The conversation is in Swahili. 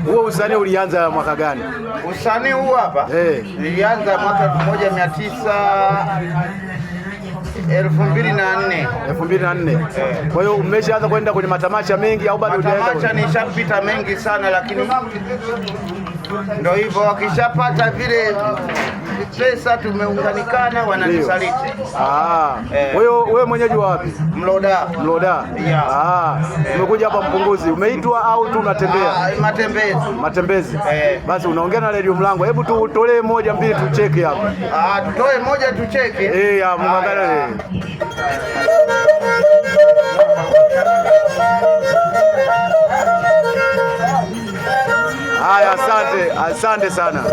Huo usanii ulianza mwaka gani? Usanii huu hapa nilianza mwaka 2004. 2004. Kwa hiyo umeshaanza kwenda kwenye matamasha mengi au bado hujaanza? Matamasha nishapita mengi sana, lakini ndio hivyo, wakishapata vile pesa tumeunganikana wananisaliti. Kwa hiyo wewe mwenyeji wapi? Mloda. Mloda. Umekuja hapa Mpunguzi, umeitwa au tu unatembea? Matembezi. Matembezi. Basi unaongea na Radio Mlango. Hebu tutolee moja mbili tucheke hapa. Tutoe moja tucheke. Mwangalie. Haya, asante sana.